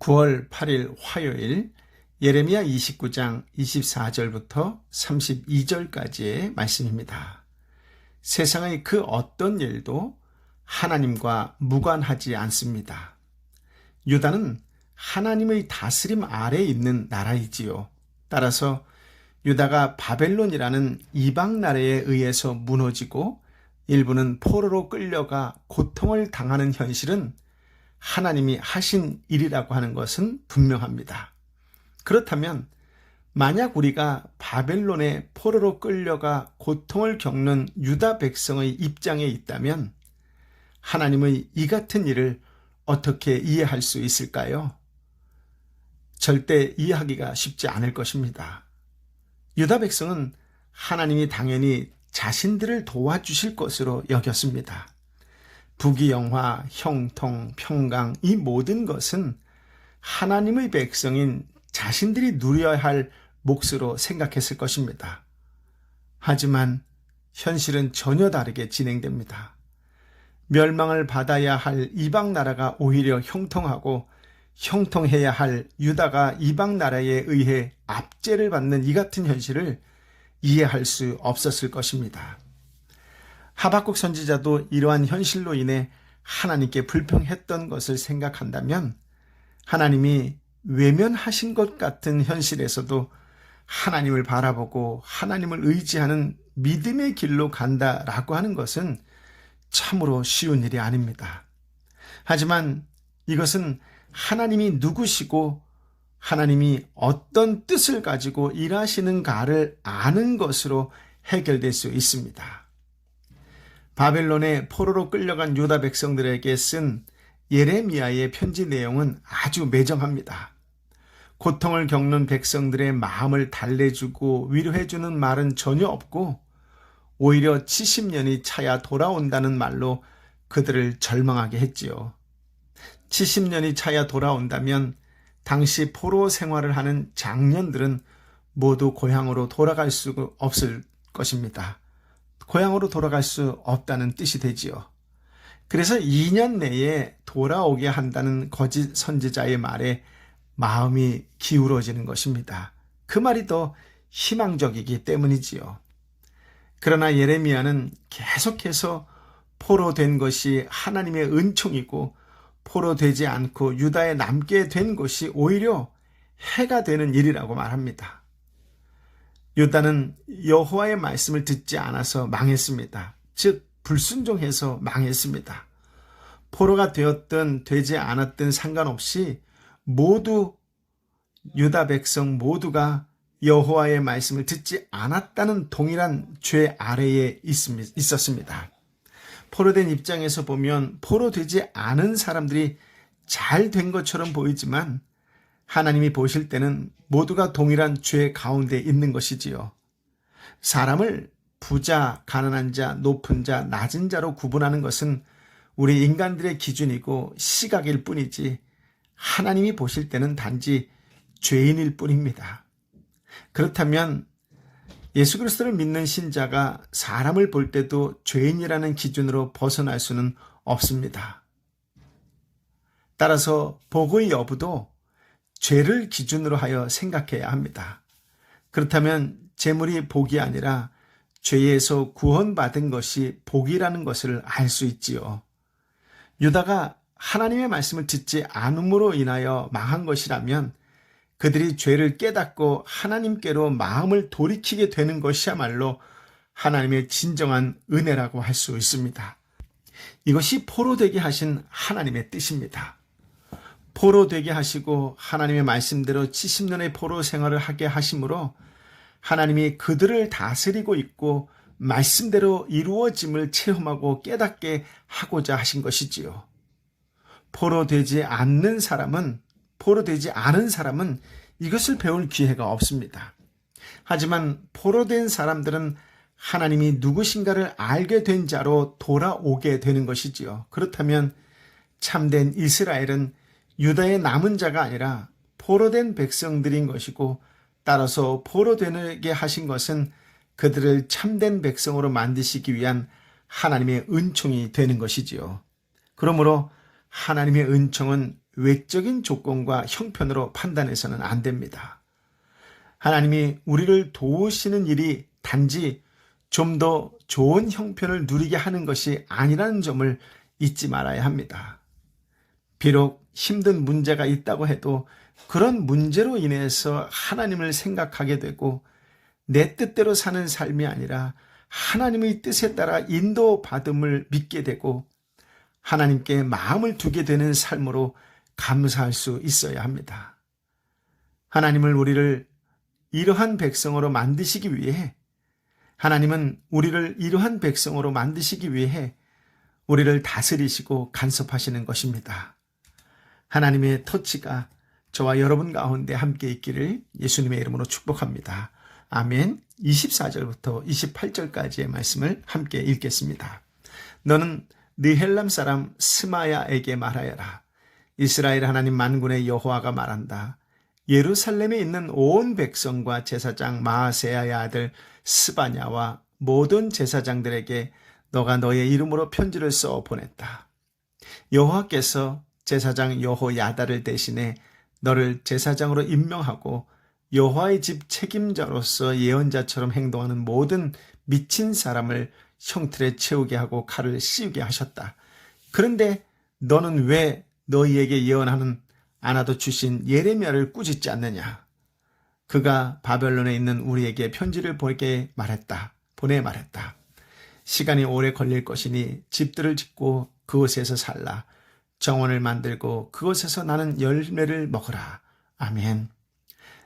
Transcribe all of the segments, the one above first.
9월 8일 화요일 예레미야 29장 24절부터 32절까지의 말씀입니다. 세상의 그 어떤 일도 하나님과 무관하지 않습니다. 유다는 하나님의 다스림 아래에 있는 나라이지요. 따라서 유다가 바벨론이라는 이방 나라에 의해서 무너지고 일부는 포로로 끌려가 고통을 당하는 현실은 하나님이 하신 일이라고 하는 것은 분명합니다. 그렇다면 만약 우리가 바벨론의 포로로 끌려가 고통을 겪는 유다 백성의 입장에 있다면 하나님의 이 같은 일을 어떻게 이해할 수 있을까요? 절대 이해하기가 쉽지 않을 것입니다. 유다 백성은 하나님이 당연히 자신들을 도와주실 것으로 여겼습니다. 부귀영화, 형통, 평강 이 모든 것은 하나님의 백성인 자신들이 누려야 할 몫으로 생각했을 것입니다. 하지만 현실은 전혀 다르게 진행됩니다. 멸망을 받아야 할 이방 나라가 오히려 형통하고 형통해야 할 유다가 이방 나라에 의해 압제를 받는 이 같은 현실을 이해할 수 없었을 것입니다. 하박국 선지자도 이러한 현실로 인해 하나님께 불평했던 것을 생각한다면 하나님이 외면하신 것 같은 현실에서도 하나님을 바라보고 하나님을 의지하는 믿음의 길로 간다라고 하는 것은 참으로 쉬운 일이 아닙니다. 하지만 이것은 하나님이 누구시고 하나님이 어떤 뜻을 가지고 일하시는가를 아는 것으로 해결될 수 있습니다. 바벨론의 포로로 끌려간 유다 백성들에게 쓴 예레미야의 편지 내용은 아주 매정합니다. 고통을 겪는 백성들의 마음을 달래주고 위로해주는 말은 전혀 없고 오히려 70년이 차야 돌아온다는 말로 그들을 절망하게 했지요. 70년이 차야 돌아온다면 당시 포로 생활을 하는 장년들은 모두 고향으로 돌아갈 수 없을 것입니다. 고향으로 돌아갈 수 없다는 뜻이 되지요. 그래서 2년 내에 돌아오게 한다는 거짓 선지자의 말에 마음이 기울어지는 것입니다. 그 말이 더 희망적이기 때문이지요. 그러나 예레미야는 계속해서 포로된 것이 하나님의 은총이고 포로되지 않고 유다에 남게 된 것이 오히려 해가 되는 일이라고 말합니다. 유다는 여호와의 말씀을 듣지 않아서 망했습니다. 즉 불순종해서 망했습니다. 포로가 되었든 되지 않았든 상관없이 모두 유다 백성 모두가 여호와의 말씀을 듣지 않았다는 동일한 죄 아래에 있었습니다. 포로된 입장에서 보면 포로되지 않은 사람들이 잘 된 것처럼 보이지만 하나님이 보실 때는 모두가 동일한 죄 가운데 있는 것이지요. 사람을 부자, 가난한 자, 높은 자, 낮은 자로 구분하는 것은 우리 인간들의 기준이고 시각일 뿐이지 하나님이 보실 때는 단지 죄인일 뿐입니다. 그렇다면 예수 그리스도를 믿는 신자가 사람을 볼 때도 죄인이라는 기준으로 벗어날 수는 없습니다. 따라서 복의 여부도 죄를 기준으로 하여 생각해야 합니다. 그렇다면 재물이 복이 아니라 죄에서 구원받은 것이 복이라는 것을 알 수 있지요. 유다가 하나님의 말씀을 듣지 않음으로 인하여 망한 것이라면 그들이 죄를 깨닫고 하나님께로 마음을 돌이키게 되는 것이야말로 하나님의 진정한 은혜라고 할 수 있습니다. 이것이 포로되게 하신 하나님의 뜻입니다. 포로되게 하시고 하나님의 말씀대로 70년의 포로 생활을 하게 하심으로 하나님이 그들을 다스리고 있고 말씀대로 이루어짐을 체험하고 깨닫게 하고자 하신 것이지요. 포로되지 않은 사람은 이것을 배울 기회가 없습니다. 하지만 포로된 사람들은 하나님이 누구신가를 알게 된 자로 돌아오게 되는 것이지요. 그렇다면 참된 이스라엘은 유다의 남은 자가 아니라 포로된 백성들인 것이고 따라서 포로되게 하신 것은 그들을 참된 백성으로 만드시기 위한 하나님의 은총이 되는 것이지요. 그러므로 하나님의 은총은 외적인 조건과 형편으로 판단해서는 안 됩니다. 하나님이 우리를 도우시는 일이 단지 좀 더 좋은 형편을 누리게 하는 것이 아니라는 점을 잊지 말아야 합니다. 비록 힘든 문제가 있다고 해도 그런 문제로 인해서 하나님을 생각하게 되고 내 뜻대로 사는 삶이 아니라 하나님의 뜻에 따라 인도받음을 믿게 되고 하나님께 마음을 두게 되는 삶으로 감사할 수 있어야 합니다. 하나님을 우리를 이러한 백성으로 만드시기 위해 하나님은 우리를 이러한 백성으로 만드시기 위해 우리를 다스리시고 간섭하시는 것입니다. 하나님의 터치가 저와 여러분 가운데 함께 있기를 예수님의 이름으로 축복합니다. 아멘. 24절부터 28절까지의 말씀을 함께 읽겠습니다. 너는 느헬람 사람 스마야에게 말하여라. 이스라엘 하나님 만군의 여호와가 말한다. 예루살렘에 있는 온 백성과 제사장 마아세야의 아들 스바냐와 모든 제사장들에게 너가 너의 이름으로 편지를 써 보냈다. 여호와께서 제사장 여호야다를 대신해 너를 제사장으로 임명하고 여호와의 집 책임자로서 예언자처럼 행동하는 모든 미친 사람을 형틀에 채우게 하고 칼을 씌우게 하셨다. 그런데 너는 왜 너희에게 예언하는 아나도 출신 예레미야를 꾸짖지 않느냐? 그가 바벨론에 있는 우리에게 편지를 보내 말했다. 시간이 오래 걸릴 것이니 집들을 짓고 그곳에서 살라. 정원을 만들고 그곳에서 나는 열매를 먹으라. 아멘.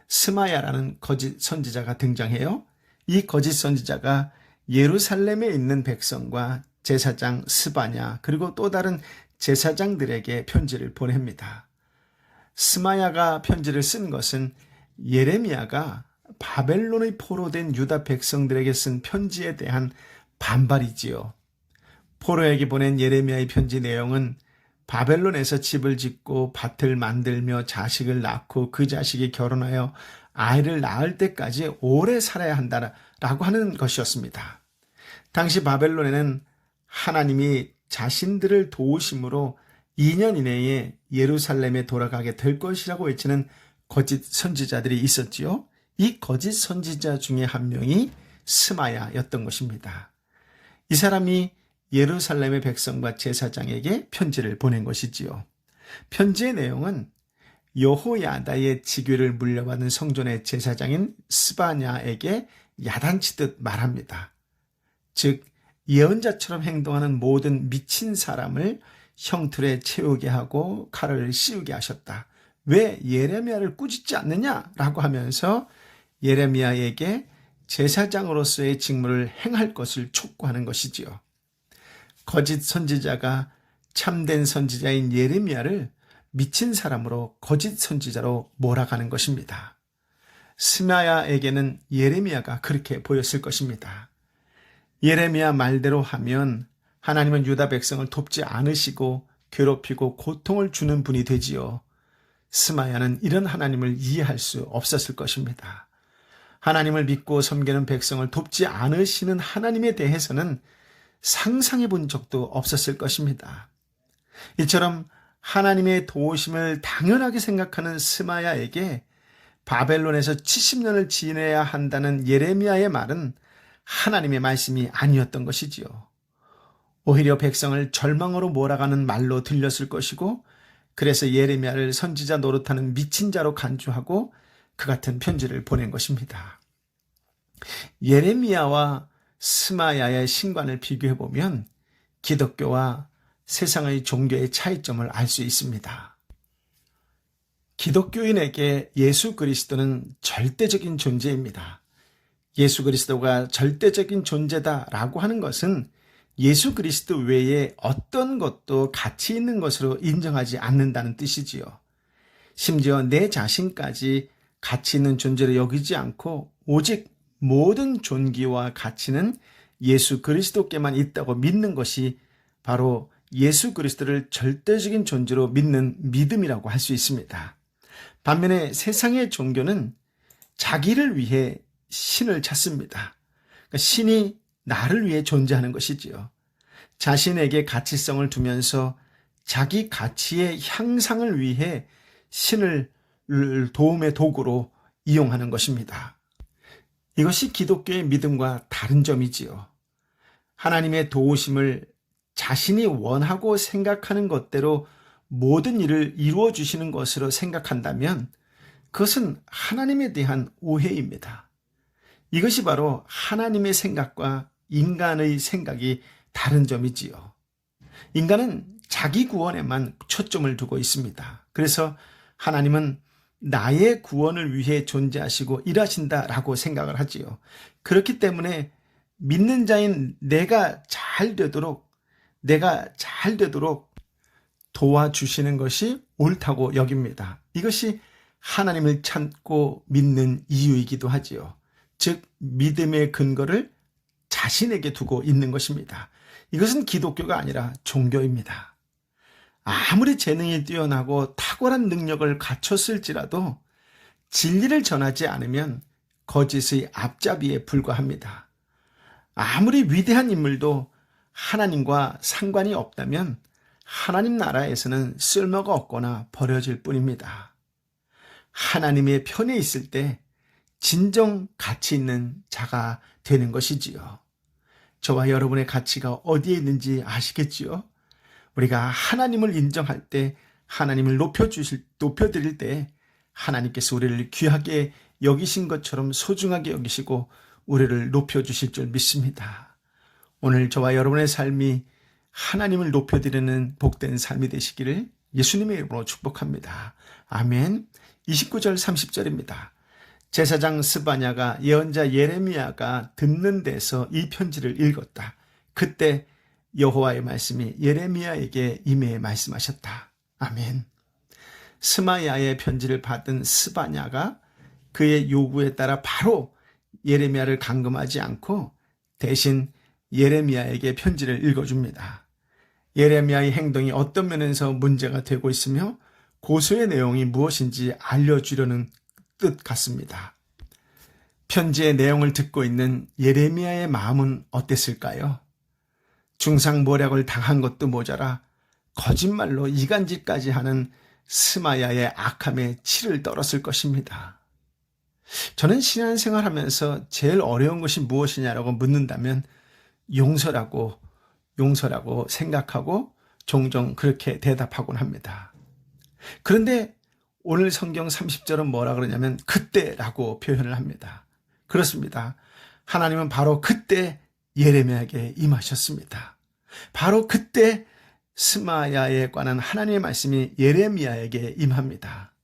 스마야라는 거짓 선지자가 등장해요. 이 거짓 선지자가 예루살렘에 있는 백성과 제사장 스바냐 그리고 또 다른 제사장들에게 편지를 보냅니다. 스마야가 편지를 쓴 것은 예레미야가 바벨론의 포로된 유다 백성들에게 쓴 편지에 대한 반발이지요. 포로에게 보낸 예레미야의 편지 내용은 바벨론에서 집을 짓고 밭을 만들며 자식을 낳고 그 자식이 결혼하여 아이를 낳을 때까지 오래 살아야 한다라고 하는 것이었습니다. 당시 바벨론에는 하나님이 자신들을 도우심으로 2년 이내에 예루살렘에 돌아가게 될 것이라고 외치는 거짓 선지자들이 있었지요. 이 거짓 선지자 중에 한 명이 스마야였던 것입니다. 이 사람이 예루살렘의 백성과 제사장에게 편지를 보낸 것이지요. 편지의 내용은 여호야다의 직위를 물려받은 성전의 제사장인 스바냐에게 야단치듯 말합니다. 즉 예언자처럼 행동하는 모든 미친 사람을 형틀에 채우게 하고 칼을 씌우게 하셨다. 왜 예레미야를 꾸짖지 않느냐라고 하면서 예레미야에게 제사장으로서의 직무를 행할 것을 촉구하는 것이지요. 거짓 선지자가 참된 선지자인 예레미야를 미친 사람으로 거짓 선지자로 몰아가는 것입니다. 스마야에게는 예레미야가 그렇게 보였을 것입니다. 예레미야 말대로 하면 하나님은 유다 백성을 돕지 않으시고 괴롭히고 고통을 주는 분이 되지요. 스마야는 이런 하나님을 이해할 수 없었을 것입니다. 하나님을 믿고 섬기는 백성을 돕지 않으시는 하나님에 대해서는 상상해 본 적도 없었을 것입니다. 이처럼 하나님의 도우심을 당연하게 생각하는 스마야에게 바벨론에서 70년을 지내야 한다는 예레미야의 말은 하나님의 말씀이 아니었던 것이지요. 오히려 백성을 절망으로 몰아가는 말로 들렸을 것이고 그래서 예레미야를 선지자 노릇하는 미친 자로 간주하고 그 같은 편지를 보낸 것입니다. 예레미야와 스마야의 신관을 비교해보면 기독교와 세상의 종교의 차이점을 알 수 있습니다. 기독교인에게 예수 그리스도는 절대적인 존재입니다. 예수 그리스도가 절대적인 존재다라고 하는 것은 예수 그리스도 외에 어떤 것도 가치 있는 것으로 인정하지 않는다는 뜻이지요. 심지어 내 자신까지 가치 있는 존재로 여기지 않고 오직 모든 존귀와 가치는 예수 그리스도께만 있다고 믿는 것이 바로 예수 그리스도를 절대적인 존재로 믿는 믿음이라고 할 수 있습니다. 반면에 세상의 종교는 자기를 위해 신을 찾습니다. 그러니까 신이 나를 위해 존재하는 것이지요. 자신에게 가치성을 두면서 자기 가치의 향상을 위해 신을 도움의 도구로 이용하는 것입니다. 이것이 기독교의 믿음과 다른 점이지요. 하나님의 도우심을 자신이 원하고 생각하는 것대로 모든 일을 이루어 주시는 것으로 생각한다면 그것은 하나님에 대한 오해입니다. 이것이 바로 하나님의 생각과 인간의 생각이 다른 점이지요. 인간은 자기 구원에만 초점을 두고 있습니다. 그래서 하나님은 나의 구원을 위해 존재하시고 일하신다라고 생각을 하지요. 그렇기 때문에 믿는 자인 내가 잘 되도록 도와주시는 것이 옳다고 여깁니다. 이것이 하나님을 찾고 믿는 이유이기도 하지요. 즉 믿음의 근거를 자신에게 두고 있는 것입니다. 이것은 기독교가 아니라 종교입니다. 아무리 재능이 뛰어나고 탁월한 능력을 갖췄을지라도 진리를 전하지 않으면 거짓의 앞잡이에 불과합니다. 아무리 위대한 인물도 하나님과 상관이 없다면 하나님 나라에서는 쓸모가 없거나 버려질 뿐입니다. 하나님의 편에 있을 때 진정 가치 있는 자가 되는 것이지요. 저와 여러분의 가치가 어디에 있는지 아시겠지요? 우리가 하나님을 인정할 때, 하나님을 높여드릴 때 하나님께서 우리를 귀하게 여기신 것처럼 소중하게 여기시고 우리를 높여주실 줄 믿습니다. 오늘 저와 여러분의 삶이 하나님을 높여드리는 복된 삶이 되시기를 예수님의 이름으로 축복합니다. 아멘. 29절 30절입니다. 제사장 스바냐가 예언자 예레미야가 듣는 데서 이 편지를 읽었다. 그때 여호와의 말씀이 예레미야에게 임해 말씀하셨다. 아멘. 스마야의 편지를 받은 스바냐가 그의 요구에 따라 바로 예레미야를 감금하지 않고 대신 예레미야에게 편지를 읽어줍니다. 예레미야의 행동이 어떤 면에서 문제가 되고 있으며 고소의 내용이 무엇인지 알려주려는 뜻 같습니다. 편지의 내용을 듣고 있는 예레미야의 마음은 어땠을까요? 중상모략을 당한 것도 모자라 거짓말로 이간질까지 하는 스마야의 악함에 치를 떨었을 것입니다. 저는 신앙생활하면서 제일 어려운 것이 무엇이냐라고 묻는다면 용서라고 생각하고 종종 그렇게 대답하곤 합니다. 그런데 오늘 성경 30절은 뭐라 그러냐면 그때라고 표현을 합니다. 그렇습니다. 하나님은 바로 그때 예레미야에게 임하셨습니다. 바로 그때 스마야에 관한 하나님의 말씀이 예레미야에게 임합니다.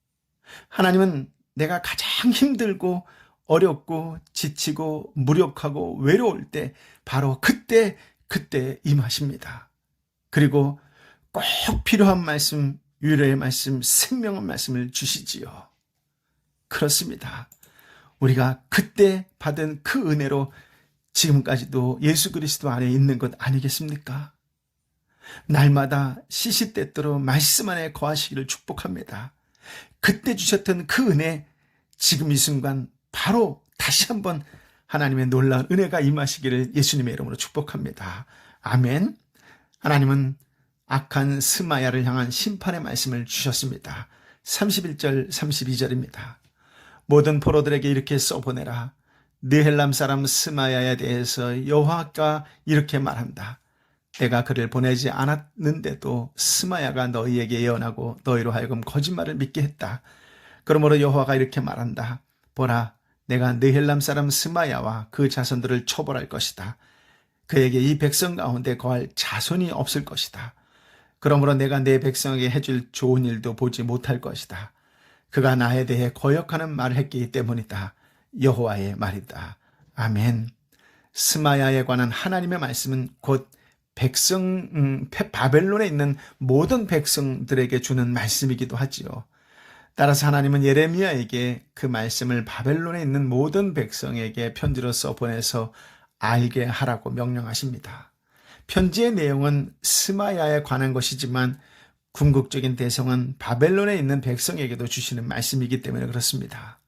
하나님은 내가 가장 힘들고 어렵고 지치고 무력하고 외로울 때 바로 그때 임하십니다. 그리고 꼭 필요한 말씀, 위로의 말씀, 생명의 말씀을 주시지요. 그렇습니다. 우리가 그때 받은 그 은혜로 지금까지도 예수 그리스도 안에 있는 것 아니겠습니까? 날마다 시시때때로 말씀 안에 거하시기를 축복합니다. 그때 주셨던 그 은혜, 지금 이 순간 바로 다시 한번 하나님의 놀라운 은혜가 임하시기를 예수님의 이름으로 축복합니다. 아멘. 하나님은 악한 스마야를 향한 심판의 말씀을 주셨습니다. 31절 32절입니다. 모든 포로들에게 이렇게 써보내라. 느헬람 사람 스마야에 대해서 여호와가 이렇게 말한다. 내가 그를 보내지 않았는데도 스마야가 너희에게 예언하고 너희로 하여금 거짓말을 믿게 했다. 그러므로 여호와가 이렇게 말한다. 보라, 내가 느헬람 사람 스마야와 그 자손들을 처벌할 것이다. 그에게 이 백성 가운데 거할 자손이 없을 것이다. 그러므로 내가 내 백성에게 해줄 좋은 일도 보지 못할 것이다. 그가 나에 대해 거역하는 말을 했기 때문이다. 여호와의 말이다. 아멘. 스마야에 관한 하나님의 말씀은 곧 바벨론에 있는 모든 백성들에게 주는 말씀이기도 하지요. 따라서 하나님은 예레미야에게 그 말씀을 바벨론에 있는 모든 백성에게 편지로써 보내서 알게 하라고 명령하십니다. 편지의 내용은 스마야에 관한 것이지만 궁극적인 대성은 바벨론에 있는 백성에게도 주시는 말씀이기 때문에 그렇습니다.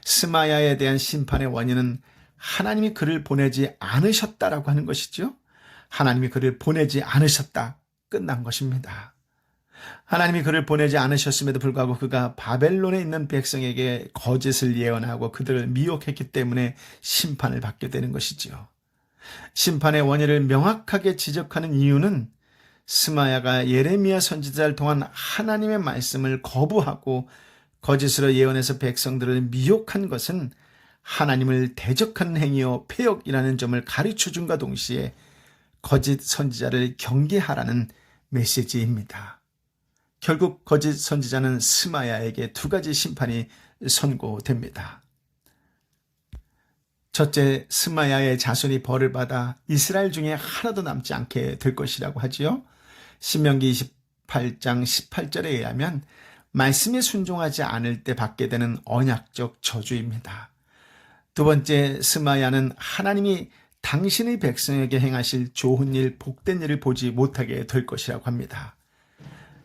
스마야에 대한 심판의 원인은 하나님이 그를 보내지 않으셨다라고 하는 것이죠. 하나님이 그를 보내지 않으셨다. 끝난 것입니다. 하나님이 그를 보내지 않으셨음에도 불구하고 그가 바벨론에 있는 백성에게 거짓을 예언하고 그들을 미혹했기 때문에 심판을 받게 되는 것이지요. 심판의 원인을 명확하게 지적하는 이유는 스마야가 예레미야 선지자를 통한 하나님의 말씀을 거부하고 거짓으로 예언해서 백성들을 미혹한 것은 하나님을 대적하는 행위요 폐역이라는 점을 가르쳐준과 동시에 거짓 선지자를 경계하라는 메시지입니다. 결국 거짓 선지자는 스마야에게 두 가지 심판이 선고됩니다. 첫째, 스마야의 자손이 벌을 받아 이스라엘 중에 하나도 남지 않게 될 것이라고 하지요. 신명기 28장 18절에 의하면 말씀에 순종하지 않을 때 받게 되는 언약적 저주입니다. 두 번째, 스마야는 하나님이 당신의 백성에게 행하실 좋은 일, 복된 일을 보지 못하게 될 것이라고 합니다.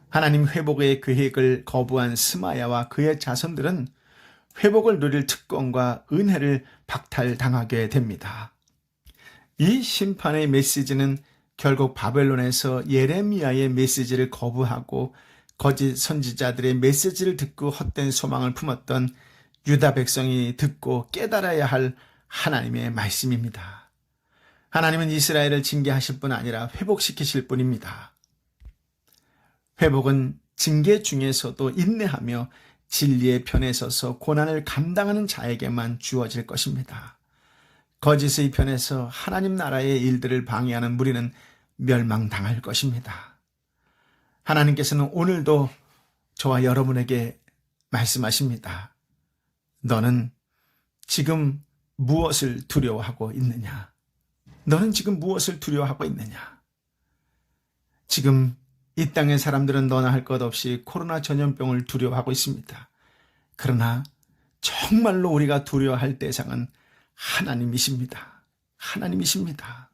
하나님 회복의 계획을 거부한 스마야와 그의 자손들은 회복을 누릴 특권과 은혜를 박탈당하게 됩니다. 이 심판의 메시지는 결국 바벨론에서 예레미야의 메시지를 거부하고 거짓 선지자들의 메시지를 듣고 헛된 소망을 품었던 유다 백성이 듣고 깨달아야 할 하나님의 말씀입니다. 하나님은 이스라엘을 징계하실 뿐 아니라 회복시키실 분입니다. 회복은 징계 중에서도 인내하며 진리의 편에 서서 고난을 감당하는 자에게만 주어질 것입니다. 거짓의 편에서 하나님 나라의 일들을 방해하는 무리는 멸망당할 것입니다. 하나님께서는 오늘도 저와 여러분에게 말씀하십니다. 너는 지금 무엇을 두려워하고 있느냐? 너는 지금 무엇을 두려워하고 있느냐? 지금 이 땅의 사람들은 너나 할 것 없이 코로나 전염병을 두려워하고 있습니다. 그러나 정말로 우리가 두려워할 대상은 하나님이십니다. 하나님이십니다.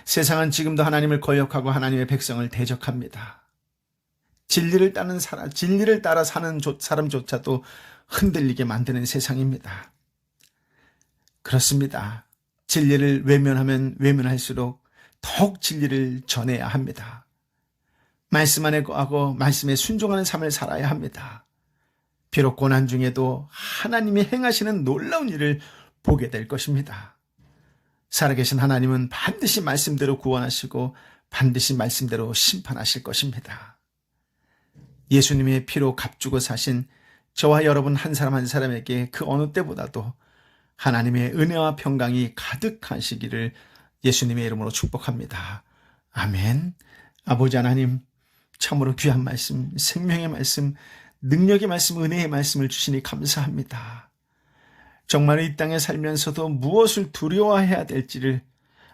세상은 지금도 하나님을 거역하고 하나님의 백성을 대적합니다. 진리를 따라 사는 사람조차도 흔들리게 만드는 세상입니다. 그렇습니다. 진리를 외면하면 외면할수록 더욱 진리를 전해야 합니다. 말씀 안에 거하고 말씀에 순종하는 삶을 살아야 합니다. 비록 고난 중에도 하나님이 행하시는 놀라운 일을 보게 될 것입니다. 살아계신 하나님은 반드시 말씀대로 구원하시고 반드시 말씀대로 심판하실 것입니다. 예수님의 피로 값주고 사신 저와 여러분 한 사람 한 사람에게 그 어느 때보다도 하나님의 은혜와 평강이 가득하시기를 예수님의 이름으로 축복합니다. 아멘. 아버지 하나님, 참으로 귀한 말씀, 생명의 말씀, 능력의 말씀, 은혜의 말씀을 주시니 감사합니다. 정말 이 땅에 살면서도 무엇을 두려워해야 될지를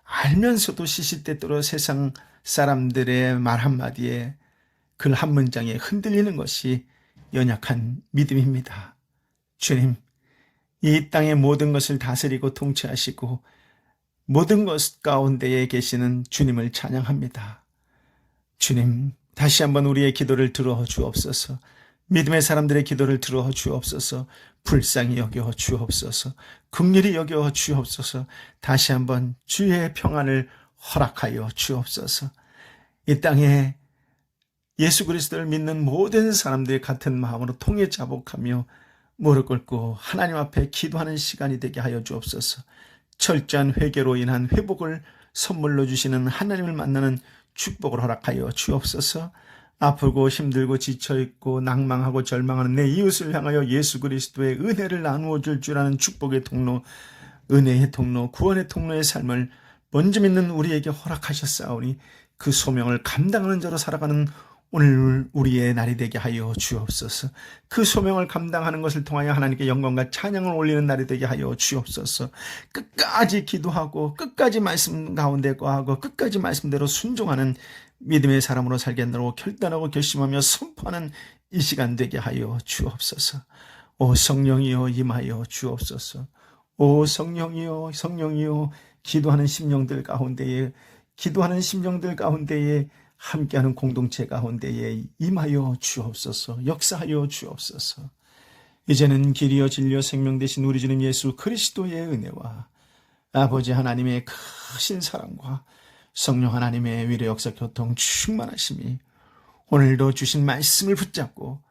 알면서도 시시때때로 세상 사람들의 말 한마디에 글 한 문장에 흔들리는 것이 연약한 믿음입니다. 주님, 이 땅의 모든 것을 다스리고 통치하시고 모든 것 가운데에 계시는 주님을 찬양합니다. 주님, 다시 한번 우리의 기도를 들어 주옵소서. 믿음의 사람들의 기도를 들어 주옵소서. 불쌍히 여겨 주옵소서. 긍휼히 여겨 주옵소서. 다시 한번 주의 평안을 허락하여 주옵소서. 이 땅에 예수 그리스도를 믿는 모든 사람들이 같은 마음으로 통해 자복하며 무릎 꿇고 하나님 앞에 기도하는 시간이 되게 하여 주옵소서. 철저한 회개로 인한 회복을 선물로 주시는 하나님을 만나는 축복을 허락하여 주옵소서. 아프고 힘들고 지쳐있고 낭망하고 절망하는 내 이웃을 향하여 예수 그리스도의 은혜를 나누어 줄 아는 축복의 통로, 은혜의 통로, 구원의 통로의 삶을 먼저 믿는 우리에게 허락하셨사오니 그 소명을 감당하는 자로 살아가는 오늘 우리의 날이 되게 하여 주옵소서. 그 소명을 감당하는 것을 통하여 하나님께 영광과 찬양을 올리는 날이 되게 하여 주옵소서. 끝까지 기도하고 끝까지 말씀 가운데 거하고 끝까지 말씀대로 순종하는 믿음의 사람으로 살겠노라고 결단하고 결심하며 선포하는 이 시간 되게 하여 주옵소서. 오 성령이여 임하여 주옵소서. 오 성령이여 기도하는 심령들 가운데에 함께하는 공동체 가운데에 임하여 주옵소서. 역사하여 주옵소서. 이제는 길이요 진리요 생명 되신 우리 주님 예수 그리스도의 은혜와 아버지 하나님의 크신 사랑과 성령 하나님의 위로 역사 교통 충만하심이 오늘도 주신 말씀을 붙잡고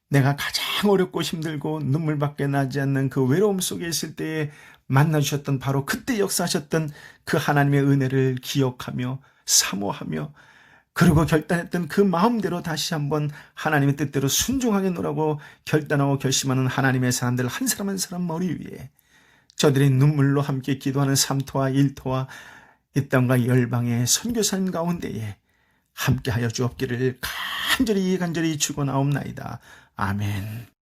내가 가장 어렵고 힘들고 눈물밖에 나지 않는 그 외로움 속에 있을 때에 만나주셨던 바로 그때 역사하셨던 그 하나님의 은혜를 기억하며 사모하며 그리고 결단했던 그 마음대로 다시 한번 하나님의 뜻대로 순종하겠노라고 결단하고 결심하는 하나님의 사람들 한 사람 한 사람 머리 위에 저들이 눈물로 함께 기도하는 삼토와 일토와 이 땅과 열방의 선교사님 가운데에 함께하여 주옵기를 간절히 축원하옵나이다. 아멘.